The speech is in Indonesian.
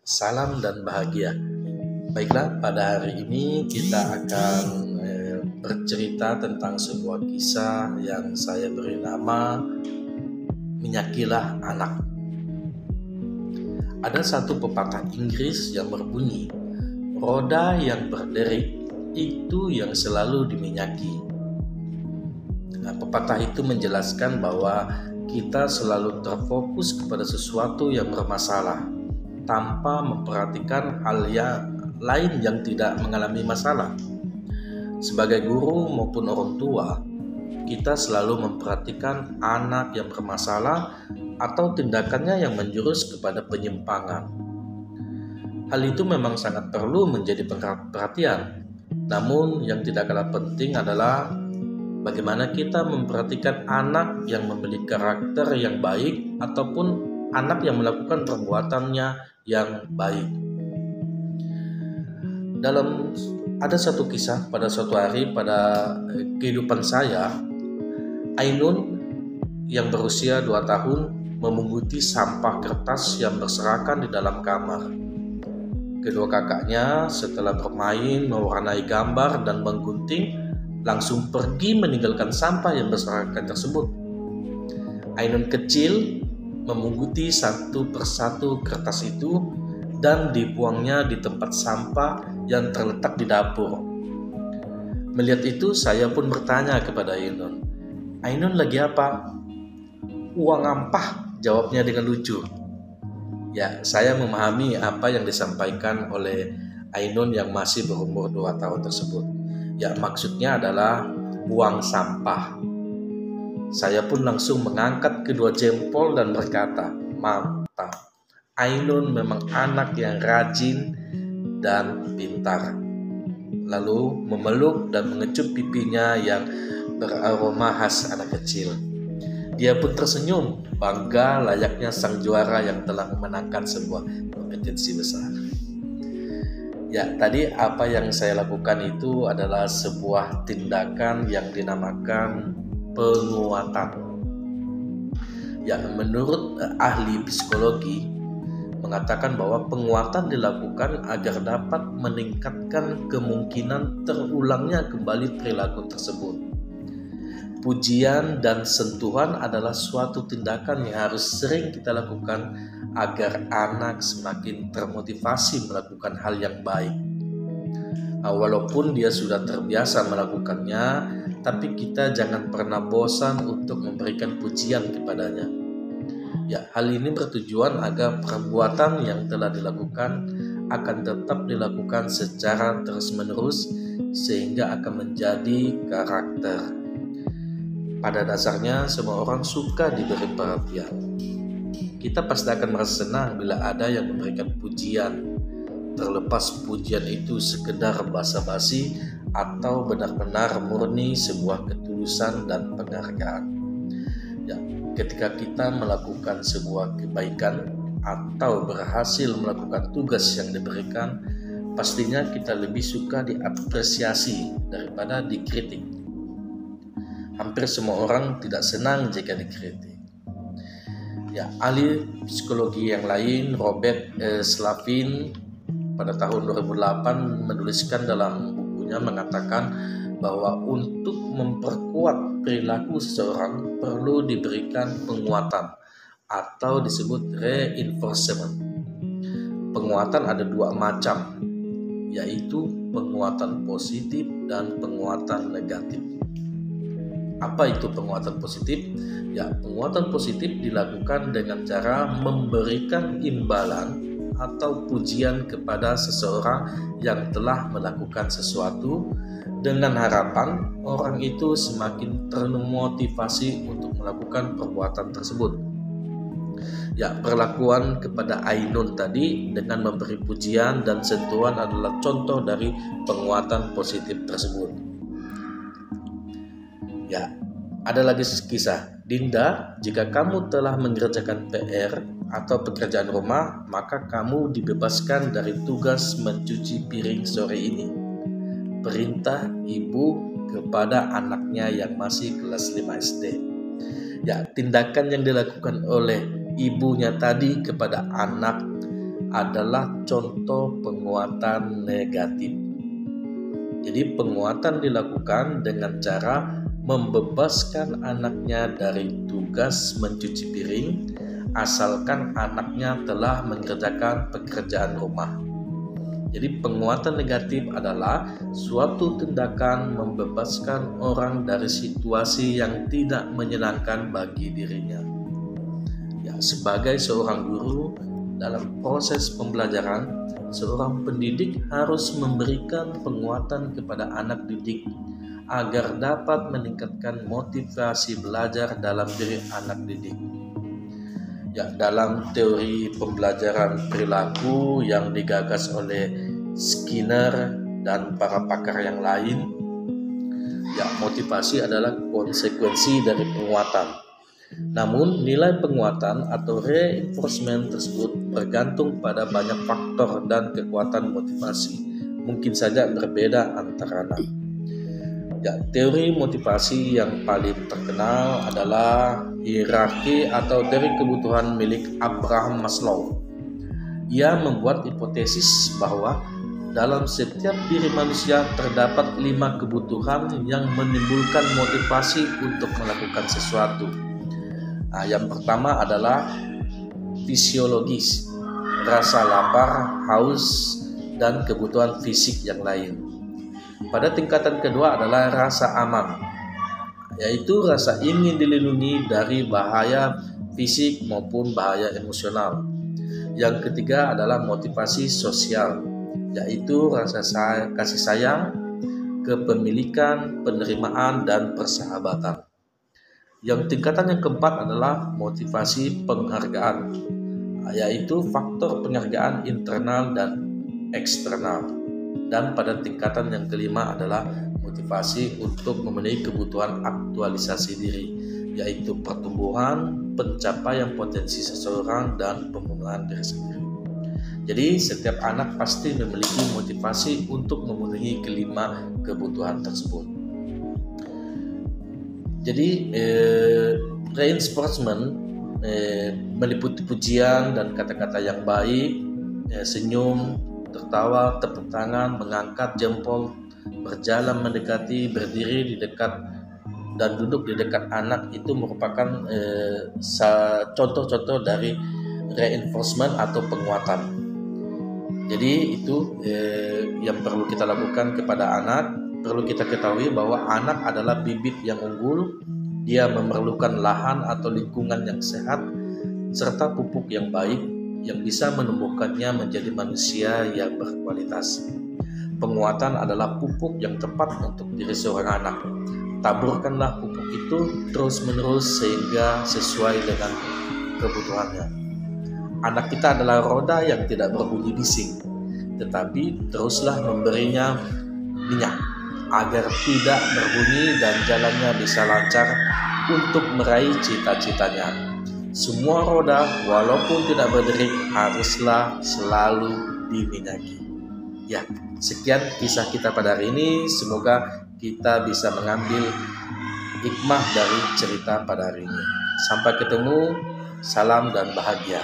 Salam dan bahagia. Baiklah, pada hari ini kita akan bercerita tentang sebuah kisah yang saya beri nama Menyakilah Anak. Ada satu pepatah Inggris yang berbunyi, roda yang berderik itu yang selalu diminyaki. Pepatah itu menjelaskan bahwa kita selalu terfokus kepada sesuatu yang bermasalah tanpa memperhatikan hal yang lain yang tidak mengalami masalah. Sebagai guru maupun orang tua, kita selalu memperhatikan anak yang bermasalah atau tindakannya yang menjurus kepada penyimpangan. Hal itu memang sangat perlu menjadi perhatian. Namun yang tidak kalah penting adalah bagaimana kita memperhatikan anak yang memiliki karakter yang baik ataupun anak yang melakukan perbuatannya yang baik. Ada satu kisah pada suatu hari pada kehidupan saya, Ainun yang berusia 2 tahun memunguti sampah kertas yang berserakan di dalam kamar. Kedua kakaknya setelah bermain mewarnai gambar dan menggunting langsung pergi meninggalkan sampah yang berserakan tersebut. Ainun kecil memunguti satu persatu kertas itu dan dibuangnya di tempat sampah yang terletak di dapur. Melihat itu saya pun bertanya kepada Ainun, "Ainun lagi apa?" "Uang ampah," jawabnya dengan lucu. Ya, saya memahami apa yang disampaikan oleh Ainun yang masih berumur 2 tahun tersebut. Ya, maksudnya adalah buang sampah. Saya pun langsung mengangkat kedua jempol dan berkata, "Mantap, Ainun memang anak yang rajin dan pintar." Lalu memeluk dan mengecup pipinya yang beraroma khas anak kecil. Dia pun tersenyum, bangga layaknya sang juara yang telah memenangkan sebuah kompetisi besar. Ya, tadi apa yang saya lakukan itu adalah sebuah tindakan yang dinamakan penguatan. Ya, menurut ahli psikologi mengatakan bahwa penguatan dilakukan agar dapat meningkatkan kemungkinan terulangnya kembali perilaku tersebut. Pujian dan sentuhan adalah suatu tindakan yang harus sering kita lakukan agar anak semakin termotivasi melakukan hal yang baik. Walaupun dia sudah terbiasa melakukannya, tapi kita jangan pernah bosan untuk memberikan pujian kepadanya. Ya, hal ini bertujuan agar perbuatan yang telah dilakukan akan tetap dilakukan secara terus-menerus sehingga akan menjadi karakter. Pada dasarnya semua orang suka diberi perhatian. Kita pasti akan merasa senang bila ada yang memberikan pujian, terlepas pujian itu sekedar basa-basi atau benar-benar murni sebuah ketulusan dan penghargaan. Ya, ketika kita melakukan sebuah kebaikan atau berhasil melakukan tugas yang diberikan, pastinya kita lebih suka diapresiasi daripada dikritik. Hampir semua orang tidak senang jika dikritik. Ya, ahli psikologi yang lain, Robert Slavin, pada tahun 2008 menuliskan dalam bukunya mengatakan bahwa untuk memperkuat perilaku seseorang perlu diberikan penguatan atau disebut reinforcement. Penguatan ada 2 macam, yaitu penguatan positif dan penguatan negatif. Apa itu penguatan positif? Ya, penguatan positif dilakukan dengan cara memberikan imbalan atau pujian kepada seseorang yang telah melakukan sesuatu dengan harapan orang itu semakin termotivasi untuk melakukan perbuatan tersebut. Ya, perlakuan kepada Ainun tadi dengan memberi pujian dan sentuhan adalah contoh dari penguatan positif tersebut. Ya, ada lagi kisah. "Dinda, jika kamu telah mengerjakan PR atau pekerjaan rumah, maka kamu dibebaskan dari tugas mencuci piring sore ini." Perintah ibu kepada anaknya yang masih kelas 5 SD. Ya, tindakan yang dilakukan oleh ibunya tadi kepada anak adalah contoh penguatan negatif. Jadi penguatan dilakukan dengan cara membebaskan anaknya dari tugas mencuci piring asalkan anaknya telah mengerjakan pekerjaan rumah. Jadi penguatan negatif adalah suatu tindakan membebaskan orang dari situasi yang tidak menyenangkan bagi dirinya. Ya, sebagai seorang guru dalam proses pembelajaran, seorang pendidik harus memberikan penguatan kepada anak didik agar dapat meningkatkan motivasi belajar dalam diri anak didik. Ya, dalam teori pembelajaran perilaku yang digagas oleh Skinner dan para pakar yang lain, ya motivasi adalah konsekuensi dari penguatan. Namun nilai penguatan atau reinforcement tersebut bergantung pada banyak faktor dan kekuatan motivasi. Mungkin saja berbeda antara anak. Ya, teori motivasi yang paling terkenal adalah hierarki atau teori kebutuhan milik Abraham Maslow. Ia membuat hipotesis bahwa dalam setiap diri manusia terdapat 5 kebutuhan yang menimbulkan motivasi untuk melakukan sesuatu. Nah, yang pertama adalah fisiologis, rasa lapar, haus, dan kebutuhan fisik yang lain. Pada tingkatan kedua adalah rasa aman, yaitu rasa ingin dilindungi dari bahaya fisik maupun bahaya emosional. Yang ketiga adalah motivasi sosial, yaitu rasa kasih sayang, kepemilikan, penerimaan, dan persahabatan. Yang tingkatan yang keempat adalah motivasi penghargaan, yaitu faktor penghargaan internal dan eksternal. Dan pada tingkatan yang kelima adalah motivasi untuk memenuhi kebutuhan aktualisasi diri, yaitu pertumbuhan, pencapaian potensi seseorang, dan pembangunan diri sendiri. Jadi setiap anak pasti memiliki motivasi untuk memenuhi kelima kebutuhan tersebut. Jadi reinforcement meliputi pujian dan kata-kata yang baik, senyum, tertawa, tepuk tangan, mengangkat jempol, berjalan mendekati, berdiri di dekat, dan duduk di dekat anak itu merupakan contoh-contoh dari reinforcement atau penguatan. Jadi itu yang perlu kita lakukan kepada anak. Perlu kita ketahui bahwa anak adalah bibit yang unggul. Dia memerlukan lahan atau lingkungan yang sehat serta pupuk yang baik yang bisa menumbuhkannya menjadi manusia yang berkualitas. Penguatan adalah pupuk yang tepat untuk diri seorang anak. Taburkanlah pupuk itu terus-menerus sehingga sesuai dengan kebutuhannya. Anak kita adalah roda yang tidak berbunyi bising, tetapi teruslah memberinya minyak agar tidak berbunyi dan jalannya bisa lancar untuk meraih cita-citanya. Semua roda walaupun tidak berderik haruslah selalu diminyaki. Ya, sekian kisah kita pada hari ini. Semoga kita bisa mengambil hikmah dari cerita pada hari ini. Sampai ketemu, salam dan bahagia.